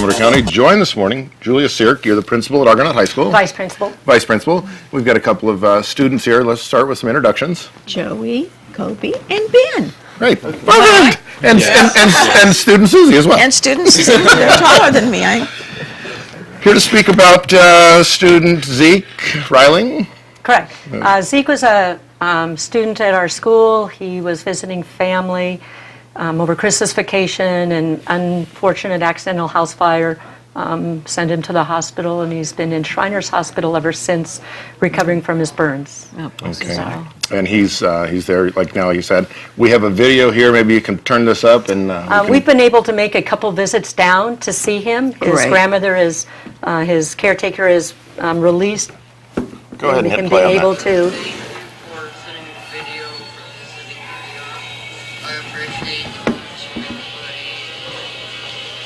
Amador County. Joined this morning, Julia Sirk. You're the principal at Argonaut High School. Vice principal. Vice principal. We've got a couple of students here. Let's start with some introductions. Joey, Kobe, and Ben. Great. Perfect. And student Susie as well. And students, they're taller than me. Here to speak about student Zeke Reiling. Correct. Zeke was a student at our school. He was visiting family over Christmas vacation, and unfortunate accidental house fire sent him to the hospital, and he's been in Shriners Hospital ever since, recovering from his burns. Okay. And he's there, like now you said. We have a video here. Maybe you can turn this up. And we've been able to make a couple visits down to see him. His Great. grandmother is, his caretaker is released. Go ahead and hit can play be on able that. to. For sending a video for visiting video. I appreciate you watching, everybody.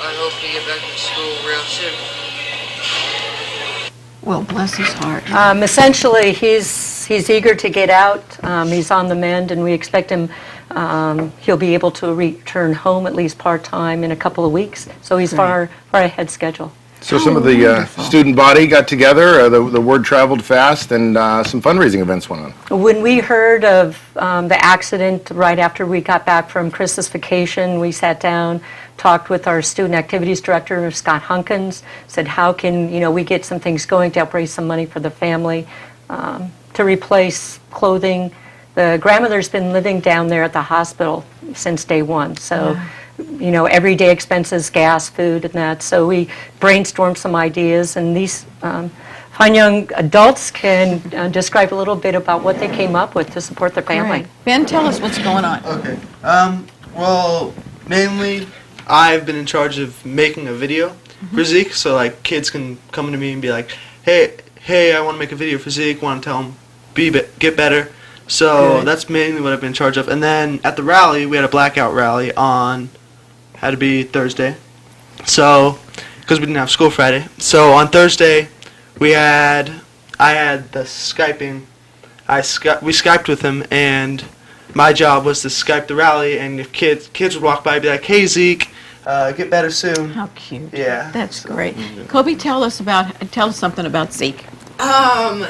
I hope to get back to school real soon. Well, bless his heart. Essentially, he's eager to get out. He's on the mend, and we expect him. He'll be able to return home at least part-time in a couple of weeks. So he's far ahead schedule. So some of the wonderful. student body got together. The word traveled fast, and some fundraising events went on. When we heard of the accident right after we got back from Christmas vacation, we sat down, talked with our student activities director, Scott Hunkins, said how can we get some things going to help raise some money for the family to replace clothing. The grandmother's been living down there at the hospital since day one, so everyday expenses, gas, food, and that. So we brainstormed some ideas, and these fine young adults can describe a little bit about what they came up with to support their family. Great. Ben, tell us what's going on. Okay. Well, mainly I've been in charge of making a video for Zeke, so like kids can come to me and be like, hey, I want to make a video for Zeke. Want to tell him get better. So Good. that's mainly what I've been in charge of. And then at the rally, we had a blackout rally on, had to be Thursday. So, because we didn't have school Friday. So on Thursday, I had the Skyping. We Skyped with him, and my job was to Skype the rally. And if kids would walk by and be like, "Hey Zeke, get better soon." How cute. Yeah. That's great. Kobe, tell us something about Zeke.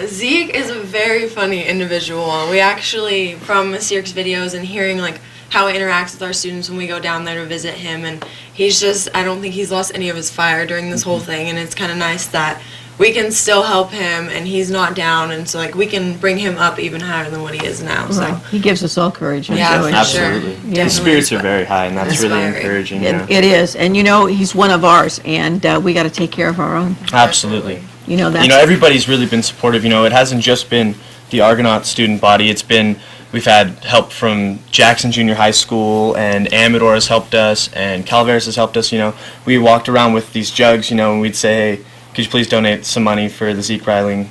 Zeke is a very funny individual. We actually, from Sirk's videos and hearing like how he interacts with our students when we go down there to visit him, and he's just, I don't think he's lost any of his fire during this whole thing, and it's kind of nice that we can still help him and he's not down, and so like we can bring him up even higher than what he is now. So Well, he gives us all courage. yeah, Joey. for sure. Absolutely. Definitely. The spirits are very high, and that's really Inspiring. encouraging. It is, and he's one of ours, and we got to take care of our own. Absolutely. That's Everybody's really been supportive. It hasn't just been the Argonaut student body. We've had help from Jackson Junior High School, and Amador has helped us, and Calaveras has helped us. We walked around with these jugs, and we'd say, hey, could you please donate some money for the Zeke Reiling,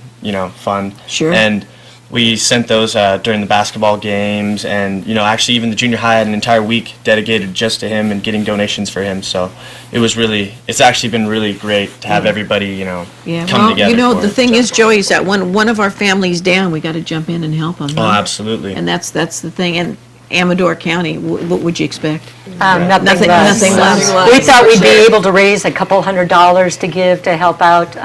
fund? Sure. And we sent those during the basketball games, and actually even the junior high had an entire week dedicated just to him and getting donations for him. So it's actually been really great to have everybody come together. The thing is, Joey, is that when one of our families down, we got to jump in and help them. Oh, absolutely. And that's the thing. And Amador County, what would you expect? Nothing less. Nothing less. We thought we'd be able to raise a couple $100 to give to help out.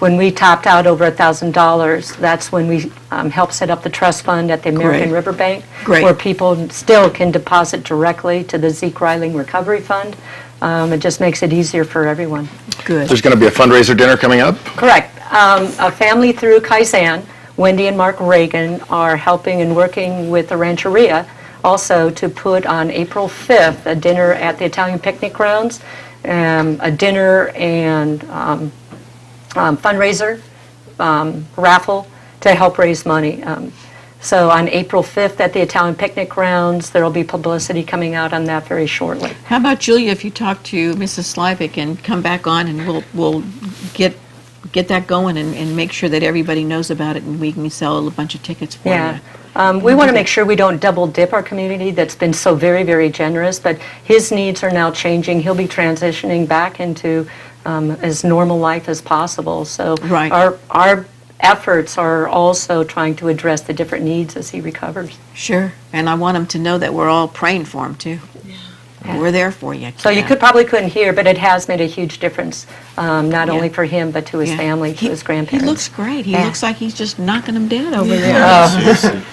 When we topped out over $1,000, that's when we helped set up the trust fund at the American Great. River Bank, Great. where people still can deposit directly to the Zeke Reiling Recovery Fund. It just makes it easier for everyone. Good. There's going to be a fundraiser dinner coming up. Correct. A family through Kaisan, Wendy and Mark Reagan, are helping and working with the Rancheria also to put on April 5th a dinner at the Italian Picnic Grounds, a dinner and fundraiser raffle to help raise money. So on April 5th at the Italian Picnic Grounds, there will be publicity coming out on that very shortly. How about Julia, if you talk to Mrs. Slavik and come back on, and we'll get that going and make sure that everybody knows about it, and we can sell a bunch of tickets for Yeah. you. We want to make sure we don't double dip our community that's been so very, very generous, but his needs are now changing. He'll be transitioning back into as normal life as possible. So Right. our efforts are also trying to address the different needs as he recovers. Sure. And I want him to know that we're all praying for him, too. We're there for you. So you Yeah. probably couldn't hear, but it has made a huge difference, not only for him, but to his Yeah. family, to his grandparents. He looks great. He Yeah. looks like he's just knocking them dead over there.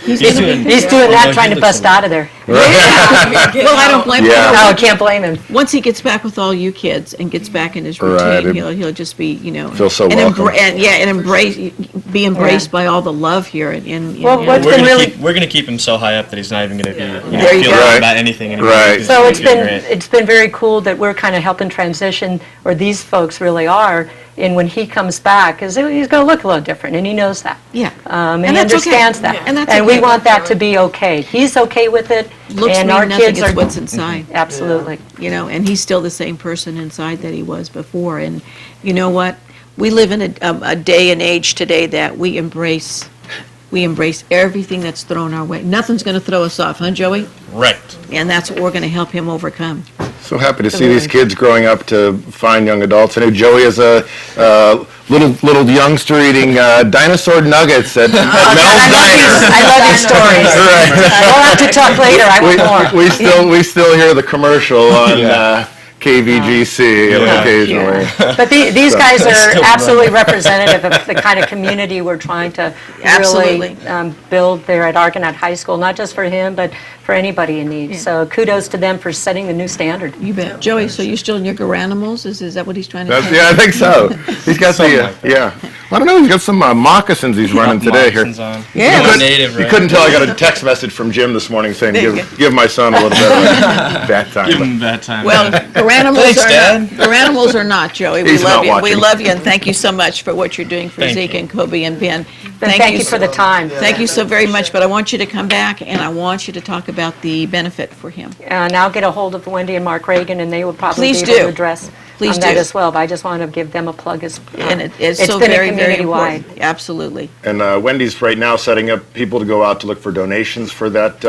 He's He's doing that, trying to bust out of there. Well, I don't blame Yeah. him. No, I can't blame him. Once he gets back with all you kids and gets back in his Right. routine, he'll just be, Feel so and welcome. be embraced by all the love here. And Well, what's We're been gonna really we're gonna keep him so high up that he's not even gonna be There you feel go. bad about anything anymore. Right. He's So gonna it's be been great. it's been very cool that we're kind of helping transition, or these folks really are. And when he comes back, because he's going to look a little different, and he knows that. Yeah. And And he that's okay. understands that. And that's we okay. want that to be okay. He's okay with it, looks and mean our nothing. kids It's are what's inside. absolutely. And he's still the same person inside that he was before. And you know what? We live in a day and age today that we embrace everything that's thrown our way. Nothing's going to throw us off, huh, Joey? Right. And that's what we're going to help him overcome. So happy to see these kids growing up to fine young adults. I know Joey is a little youngster eating dinosaur nuggets at Mel's Diner. I love your stories. We'll have to talk later. I want more. We still hear the commercial on KVGC occasionally. But these guys are Still absolutely representative of the kind of community we're trying to really Absolutely. build there at Argonaut High School, not just for him, but for anybody in need. So kudos to them for setting the new standard. You bet. Joey, so you're still in your garanimals? Is that what he's trying to say? Yeah, I think so. He's got the I don't know. He's got some moccasins he's running today here. Moccasins on. Yeah. He's native, You right? couldn't tell I got a text message from Jim this morning saying give my son a little bit of that time. Give him that time. Well, garanimals Thanks, are Dad. not. Garanimals are not, Joey. We He's love not you. We watching. love you, and thank you so much for what you're doing for Thank Zeke you. and Kobe and Ben. Thank you for the time. Thank you so very much, but I want you to come back, and I want you to talk about the benefit for him. And I'll get a hold of Wendy and Mark Reagan, and they will probably Please be able do. to address Please on that do. as well. But I just want to give them a plug as And it's so been a very, very community-wide. important. Absolutely. And Wendy's right now setting up people to go out to look for donations for that,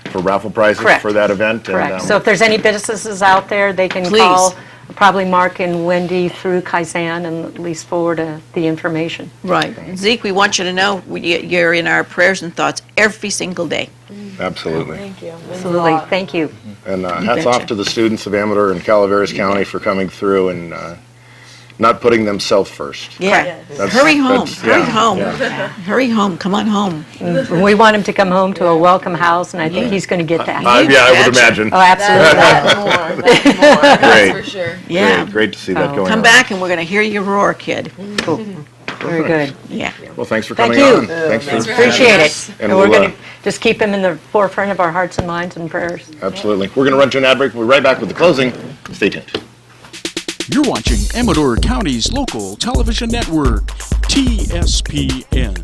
for raffle prizes Correct. for that event. Correct. And, So if there's any businesses out there, they can Please. call probably Mark and Wendy through Kaizen and at least forward the information. Right. Zeke, we want you to know you're in our prayers and thoughts every single day. absolutely. Thank you. Absolutely. Thank you. And hats betcha. off to the students of Amador and Calaveras County for coming through and not putting themselves first. Yeah. That's- Hurry home. that's- Hurry yeah, home. yeah. Hurry home. Come on home. We want him to come home to a welcome house, and I think he's going to get that. Yeah, I would betcha. imagine. Oh, absolutely. That's more. That's more. Great. That's for sure. Yeah. Great to see that Oh. going Come on. back, and we're going to hear you roar, kid. Cool. Very good. Yeah. Well, thanks for Thank coming you. on. Thanks for Appreciate it. And And we're we'll, going to just keep him in the forefront of our hearts and minds and prayers. Absolutely. We're going to run to an ad break. We'll be right back with the closing. Stay tuned. You're watching Amador County's local television network, TSPN.